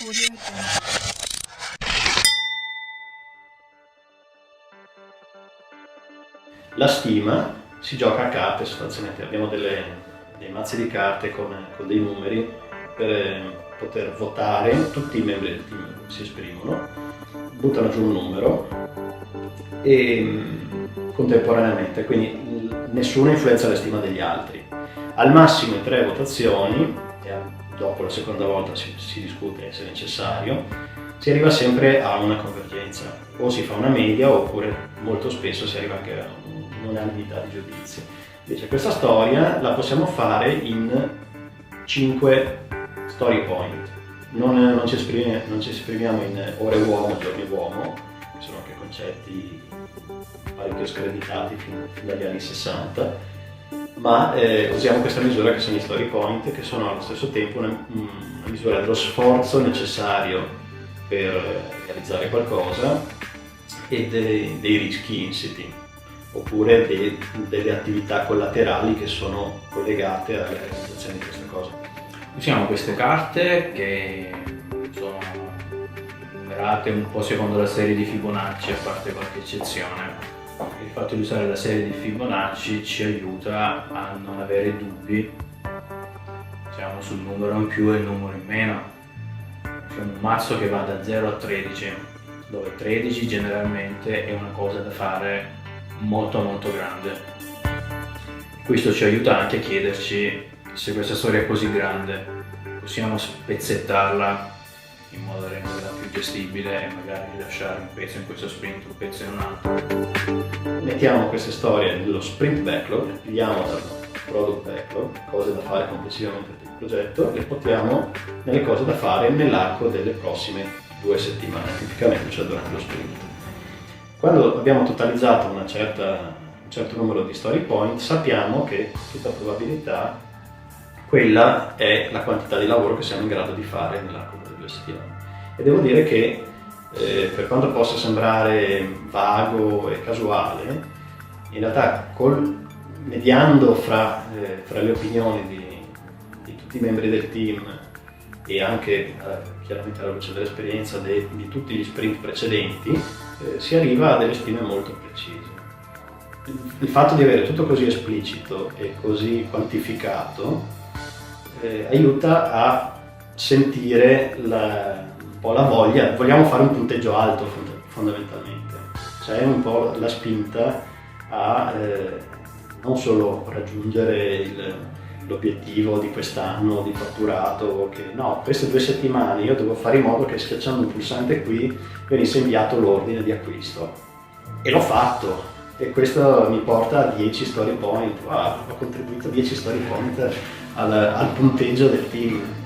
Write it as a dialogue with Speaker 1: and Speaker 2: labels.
Speaker 1: Audio Jungle.
Speaker 2: La stima si gioca a carte sostanzialmente, abbiamo dei mazzi di carte con dei numeri per poter votare, tutti i membri del team si esprimono, buttano giù un numero e contemporaneamente, quindi nessuno influenza la stima degli altri. Al massimo 3 votazioni, e dopo la seconda volta si discute se necessario, si arriva sempre a una convergenza, o si fa una media oppure molto spesso si arriva anche a un'unanimità di giudizio. Invece questa storia la possiamo fare in 5 story point, non ci esprimiamo in ore uomo, giorni uomo, che sono anche concetti parecchio screditati fin dagli anni 60, ma usiamo questa misura che sono gli story point, che sono allo stesso tempo una misura dello sforzo necessario per realizzare qualcosa e dei rischi insiti, oppure delle attività collaterali che sono collegate alla realizzazione di questa cosa.
Speaker 3: Usiamo queste carte che sono numerate un po' secondo la serie di Fibonacci, a parte qualche eccezione. Il fatto di usare la serie di Fibonacci ci aiuta a non avere dubbi, diciamo, sul numero in più e il numero in meno. Facciamo un mazzo che va da 0 a 13, dove 13 generalmente è una cosa da fare molto grande. Questo ci aiuta anche a chiederci se questa storia è così grande possiamo spezzettarla in modo da renderla più gestibile e magari lasciare un pezzo in questo sprint, un pezzo in un altro.
Speaker 2: Mettiamo queste storie nello sprint backlog, pigliamo dal product backlog cose da fare complessivamente per il progetto, le portiamo nelle cose da fare nell'arco delle prossime 2 settimane, tipicamente, cioè durante lo sprint. Quando abbiamo totalizzato un certo numero di story point, sappiamo che con tutta probabilità quella è la quantità di lavoro che siamo in grado di fare nell'arco delle 2 settimane. E devo dire che per quanto possa sembrare vago e casuale, in realtà mediando fra le opinioni di tutti i membri del team e anche chiaramente alla luce dell'esperienza di tutti gli sprint precedenti, si arriva a delle stime molto precise. Il fatto di avere tutto così esplicito e così quantificato aiuta a sentire un po' la voglia, vogliamo fare un punteggio alto fondamentalmente, c'è un po' la spinta a non solo raggiungere l'obiettivo di quest'anno di fatturato, che no, queste 2 settimane io devo fare in modo che schiacciando il pulsante qui venisse inviato l'ordine di acquisto, e l'ho fatto, e questo mi porta a 10 story point. Ho contribuito a 10 story point al punteggio del team.